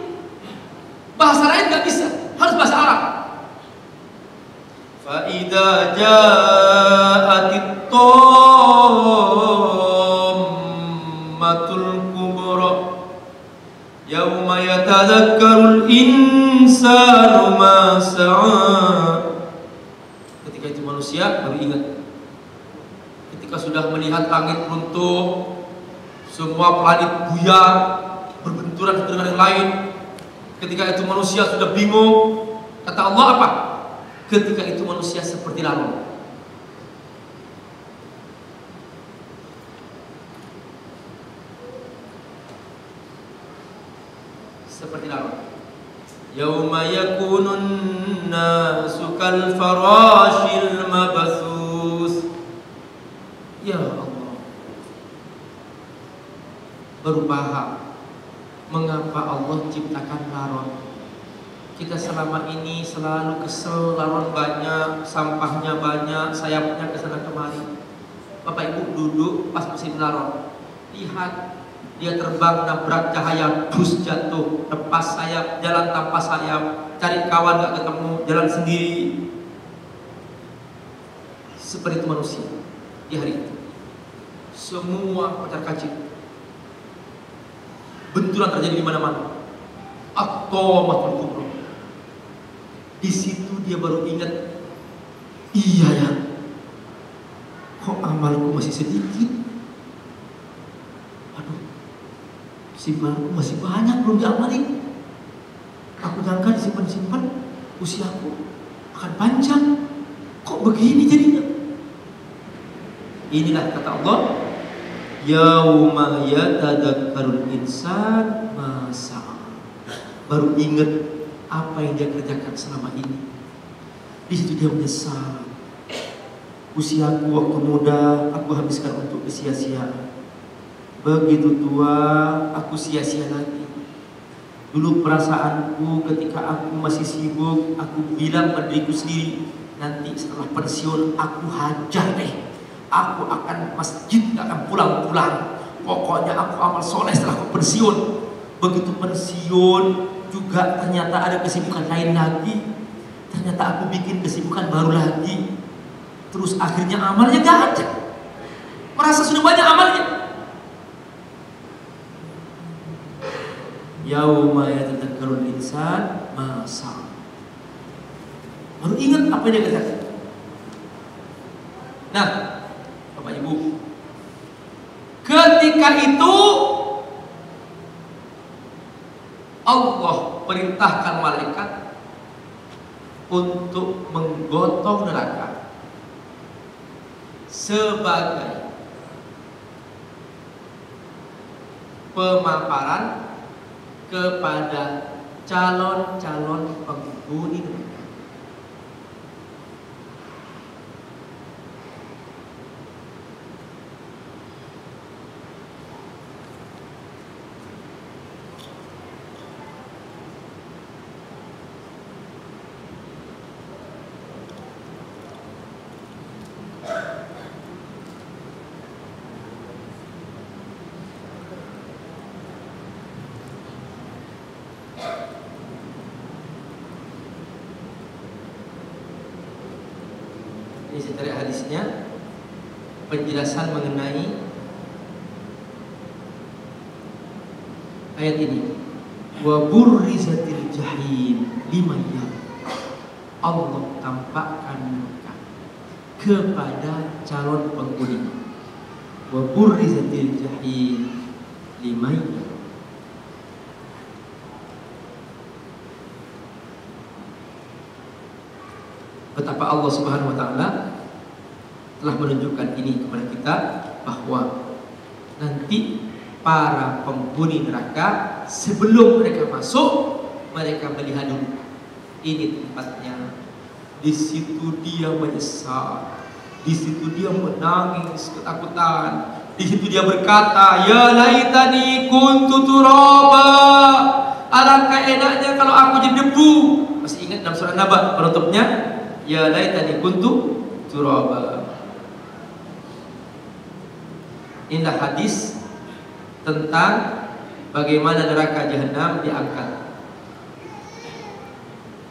Bahasa lain nggak bisa, harus bahasa Arab. Fa idza ja'atit tammatul kubra yauma yatadzakkarul insanu ma sa'a. Ketika itu manusia baru ingat. Ketika sudah melihat langit runtuh, semua planet buyar, berbenturan satu dengan yang lain. Ketika itu manusia sudah bingung. Kata Allah apa? Ketika itu manusia seperti laron. Seperti laron. Yauma yakunun nasu kal farashil mabthus. Ya Allah, baru paham mengapa Allah ciptakan laron. Kita selama ini selalu kesel, laron banyak, sampahnya banyak, sayapnya kesana kemari. Bapak Ibu duduk pas musim laron, lihat Dia terbang nabrak cahaya, dus jatuh, lepas sayap, jalan tanpa sayap, cari kawan gak ketemu, jalan sendiri. Seperti itu manusia di hari itu. Semua kocar kacir, benturan terjadi di mana-mana. Atomatul kubro. Di situ dia baru ingat, iya ya, kok amalku masih sedikit. Aduh, simpananku masih banyak belum diamalin. Aku jangka disimpan-simpan, usiaku akan panjang. Kok begini jadinya? Inilah kata Allah, yauma yatadakkarul insan ma sa'a. Baru ingat apa yang dia kerjakan selama ini. Di situ dia menyesal. Usiaku waktu muda aku habiskan untuk sia-sia. Begitu tua aku sia-sia lagi. Dulu perasaanku ketika aku masih sibuk, aku bilang pada diriku sendiri, nanti setelah pensiun aku hajar deh. Aku akan masjid, gak akan pulang-pulang. Pokoknya aku amal soleh setelah aku pensiun. Begitu pensiun juga ternyata ada kesibukan lain lagi. Ternyata aku bikin kesibukan baru lagi. Terus akhirnya amalnya gak ada. Merasa sudah banyak amalnya. Yauma yatadakkarul insan ma sa'a. Baru ingat apa yang dia kerjakan. Nah, Bapak Ibu, ketika itu Allah perintahkan malaikat untuk menggotong neraka sebagai pemaparan kepada calon-calon penghuni neraka. Ini saya tarik hadisnya, penjelasan mengenai ayat ini. Wa burrizatil jahim liman yara. Allah tampakkan neraka kepada calon penghuni. Wa burrizatil jahim liman yara. Betapa Allah Subhanahu wa taala telah menunjukkan ini kepada kita, bahwa nanti para penghuni neraka sebelum mereka masuk, mereka melihat dulu ini tempatnya. Di situ dia menyesal, di situ dia menangis ketakutan, di situ dia berkata, ya laitani kuntu turaba. Alangkah enaknya kalau aku jadi debu. Masih ingat dalam surah Naba penutupnya? Ya laitani kuntu turaba. Inilah hadis tentang bagaimana neraka jahanam diangkat.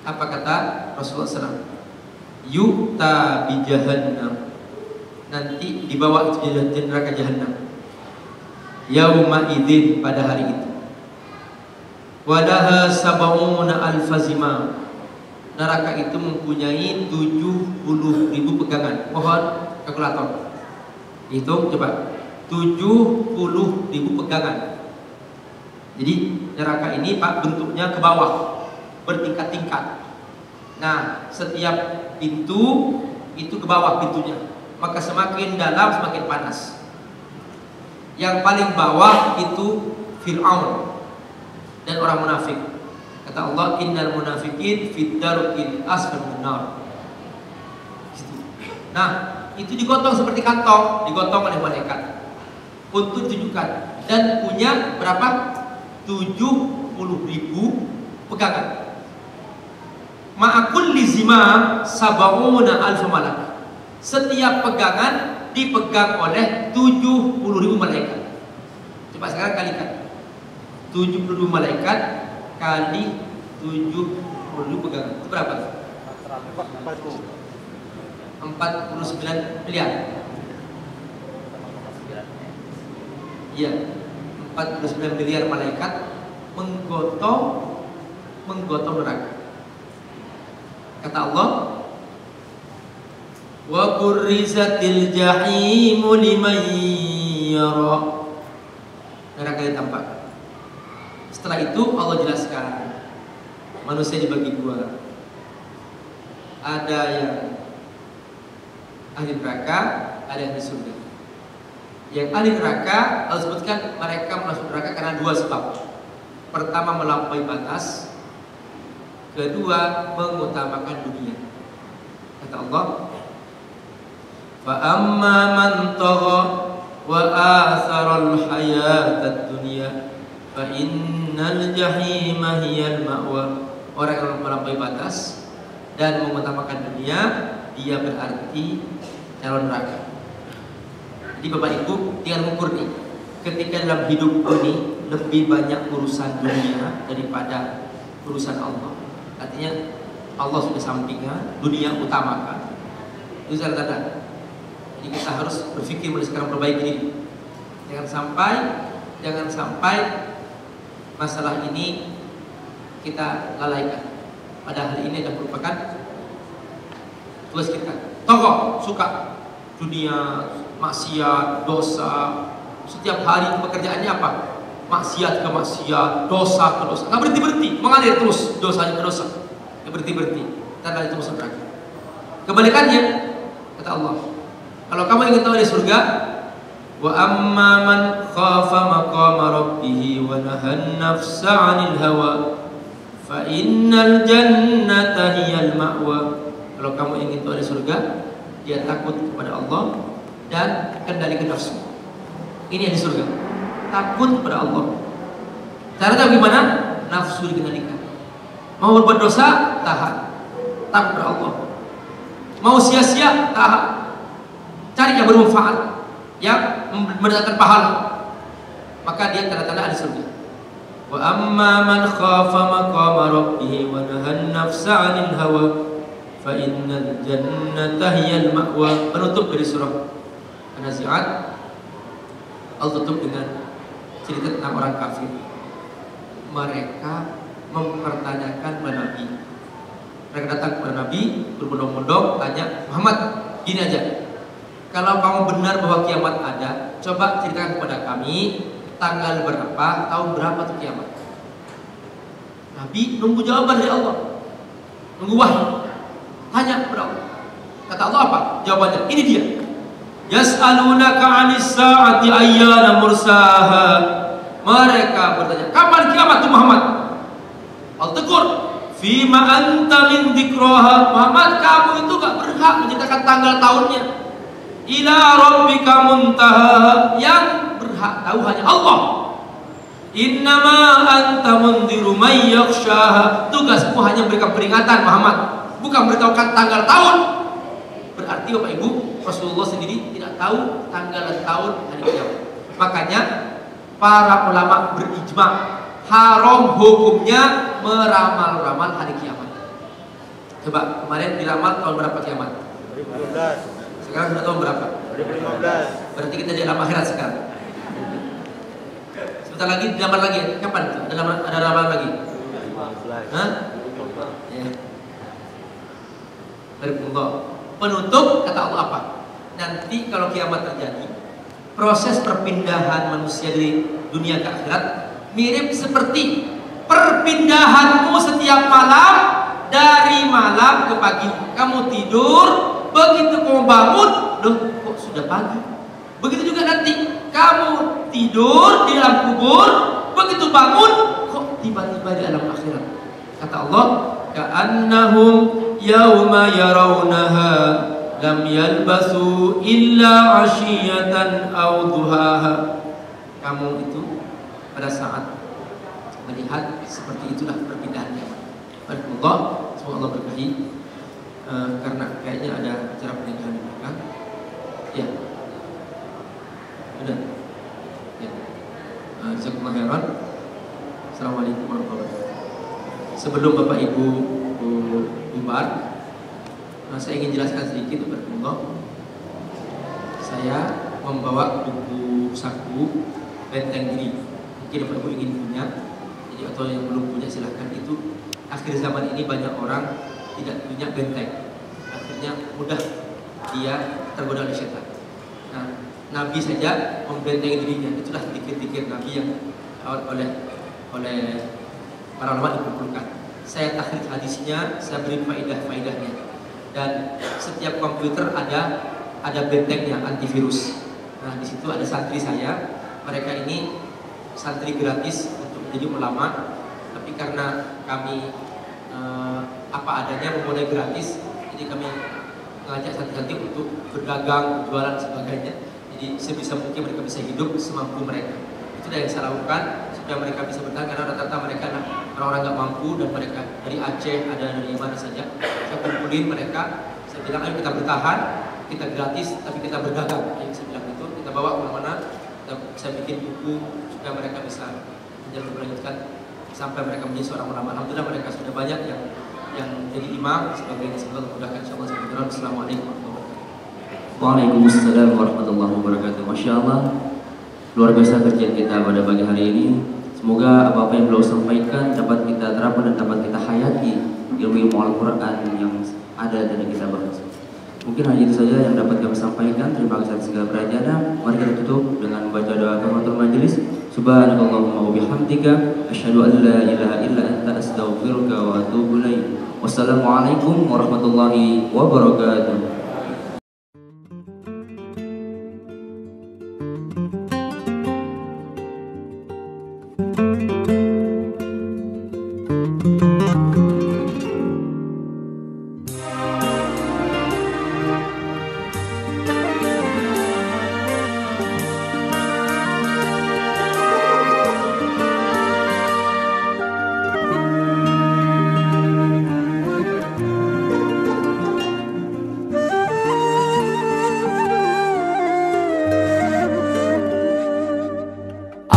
Apa kata Rasulullah SAW? Yu'ta bi jahannam. Nanti dibawa itu neraka jahanam. Yauma idzin, pada hari itu. Walaha sab'una alfa zimam. Neraka itu mempunyai 70.000 pegangan. Mohon kalkulator. Hitung coba. 70.000 pegangan. Jadi neraka ini Pak bentuknya ke bawah, bertingkat-tingkat. Nah, setiap pintu itu ke bawah pintunya. Maka semakin dalam semakin panas. Yang paling bawah itu Fir'aun dan orang munafik. Kata Allah, innal munafiqin fid darqil asfal minar. Nah, itu digotong seperti kantong, digotong oleh malaikat untuk ditunjukkan, dan punya berapa? 70.000 pegangan. Ma'akul lizimam sab'una alf malak. Setiap pegangan dipegang oleh 70.000 malaikat. Coba Coba sekarang kalikan. 72 malaikat kali 72 pegangan. Itu berapa? 49 miliar. Iya, 49 miliar malaikat menggotong neraka. Kata Allah, wa burrizatil jahimu liman yara. Neraka ditampakkan. Setelah itu Allah jelaskan, manusia dibagi dua. Ada yang ahli neraka, ada yang di surga. Yang ahli neraka Allah sebutkan mereka masuk neraka karena dua sebab. Pertama, melampaui batas. Kedua, mengutamakan dunia. Kata Allah, fa amma man tagha wa athara al-hayata ad-dunya fa innal jahima hiyal ma'wa. Orang yang melampaui batas dan mengutamakan dunia, dia berarti calon neraka. Jadi Bapak Ibu tinggal mengukur nih, ketika dalam hidup ini lebih banyak urusan dunia daripada urusan Allah. Artinya Allah sudah sampingkan, dunia utamakan. Itu tanda-tanda. Jadi kita harus berpikir mulai sekarang perbaiki diri. Jangan sampai masalah ini kita lalaikan. Padahal ini adalah merupakan tugas kita. Tokoh suka dunia, maksiat, dosa. Setiap hari pekerjaannya apa? Maksiat ke maksiat, dosa ke dosa. Nggak berhenti-berhenti, mengalir terus dosanya ke dosa. Nggak berhenti-berhti. Tanda itu masuk neraka. Kebalikannya, kata Allah, kalau kamu ingin tahu di surga, wa amma man khafa maqama rabbih wa nahan nafsa 'anil hawa fa innal jannata hiyal ma'wa. Kalau kamu ingin tahu di surga, dia takut kepada Allah dan kendalikan nafsu. Ini yang di surga. Takut kepada Allah. Caranya bagaimana? Nafsu dikendalikan. Mau berbuat dosa, tahan. Takut kepada Allah. Mau sia-sia, tahan. Cari yang bermanfaat, yang mendatangkan pahala. Maka dia tanda-tanda di surga. Wa amma man khafa maqama rabbih wa nahan nafsa 'anil hawa fa innal jannata hiyal ma'wa. Penutup dari surah An-Nazi'at, Allah tutup dengan cerita tentang orang kafir. Mereka mempertanyakan kepada Nabi. Mereka datang kepada Nabi berbondong-bondong tanya, Muhammad, gini aja, kalau kamu benar bahwa kiamat ada, coba ceritakan kepada kami tanggal berapa, tahun berapa tuh kiamat. Nabi nunggu jawaban dari Allah, nunggu wahyu. Tanya kepada Allah. Kata Allah apa? Jawabannya ini dia. Yas'alunaka 'anis sa'ati ayyana mursaha. Mereka bertanya, kapan kiamat itu Muhammad? Allah tegur, fima anta min dzikraha. Muhammad, kamu itu gak berhak menceritakan tanggal tahunnya. Ila rabbika muntaha. Yang berhak tahu hanya Allah. Innama anta mundziru may yakhshaha. Tugasmu hanya memberikan peringatan Muhammad, bukan memberitahukan tanggal tahun. Berarti Bapak Ibu, Rasulullah sendiri tidak tahu tanggal dan tahun hari kiamat. Makanya para ulama berijma haram hukumnya meramal-ramal hari kiamat. Coba kemarin diramal tahun berapa kiamat? 2015. Sekarang sudah tahun berapa? 2015. Berarti kita di alam akhirat sekarang. Sebentar lagi dilamar lagi. Kapan itu? Ada ramalan lagi? 2015. Hah? Ya. Dari Allah. Penutup kata Allah apa? Nanti kalau kiamat terjadi, proses perpindahan manusia dari dunia ke akhirat mirip seperti perpindahanmu setiap malam dari malam ke pagi. Kamu tidur, begitu kamu bangun, loh kok sudah pagi. Begitu juga nanti kamu tidur di alam kubur, begitu bangun, kok tiba-tiba di alam akhirat. Kata Allah, ka'annahum yawma yarawnaha lam yalbasu illa 'ashiyatan aw duhaha. Kamu itu pada saat melihat seperti itulah perpindahannya. Allah, semoga Allah berkahi. Karena kayaknya ada acara pernikahan di belakang. Ya. Sudah. Ya. Jazakumullah khairan. Assalamualaikum warahmatullahi wabarakatuh. Sebelum Bapak Ibu bubar, saya ingin jelaskan sedikit kepada Allah. Saya membawa buku saku Benteng Diri. Mungkin Bapak Ibu ingin punya, jadi atau yang belum punya silahkan. Itu akhir zaman ini banyak orang tidak punya benteng, akhirnya mudah dia tergoda oleh setan. Nah, Nabi saja membentengi dirinya. Itulah dikir-dikir Nabi yang oleh para ulama dikumpulkan. Saya tahlil hadisnya, saya beri faedah-faedahnya. Dan setiap komputer ada bentengnya, antivirus. Nah, di situ ada santri saya. Mereka ini santri gratis untuk menjadi ulama. Tapi karena kami apa adanya memulai gratis, jadi kami mengajak santri-santri untuk berdagang, berjualan sebagainya. Jadi sebisa mungkin mereka bisa hidup semampu mereka. Itu yang saya lakukan supaya mereka bisa bertahan, karena rata-rata mereka orang-orang nggak mampu dan mereka dari Aceh, ada dari mana saja. Saya kumpulin mereka, saya bilang ayo kita bertahan, kita gratis tapi kita berdagang. Yang saya bilang itu kita bawa kemana-mana, saya bikin buku supaya mereka bisa melanjutkan sampai mereka menjadi seorang ulama. Alhamdulillah mereka sudah banyak yang jadi imam sebagainya. Semoga mudahkan insyaallah. Assalamualaikum warahmatullahi wabarakatuh. Waalaikumsalam warahmatullahi wabarakatuh. Masya Allah, luar biasa kerjaan kita pada pagi hari ini. Semoga apa-apa yang beliau sampaikan dapat kita terapkan dan dapat kita hayati ilmu Al-Quran yang ada dari kita bangsa. Mungkin hanya itu saja yang dapat kami sampaikan. Terima kasih atas segala perhatiannya. Mari kita tutup dengan membaca doa kafaratul majelis. Subhanakallahumma wa bihamdika asyhadu an la ilaha illa anta astaghfiruka wa atubu ilaik. Wassalamualaikum warahmatullahi wabarakatuh.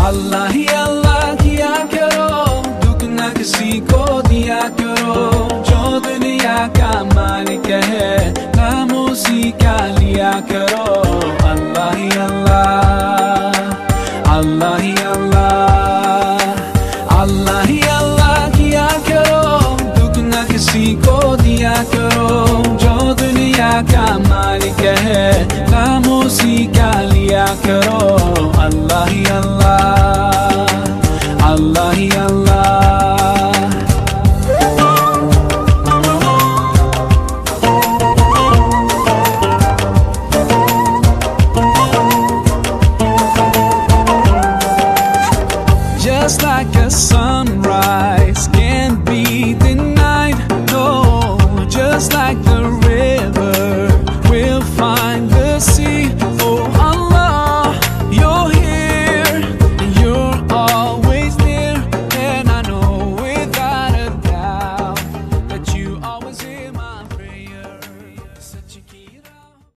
अल्लाह ही अल्लाह किया करो, दुख न किसी को दिया करो। जो दुनिया का मालिक है खामोशी का लिया करो। अल्लाह ही अल्लाह, अल्लाह ही अल्लाह, अल्लाह ही अल्लाह किया करो, दुख न किसी को दिया करो। जो दुनिया का मालिक है खामोशी का लिया करो। अल्लाह ही अल्लाह, अल्लाह ही अल्लाह। Just like a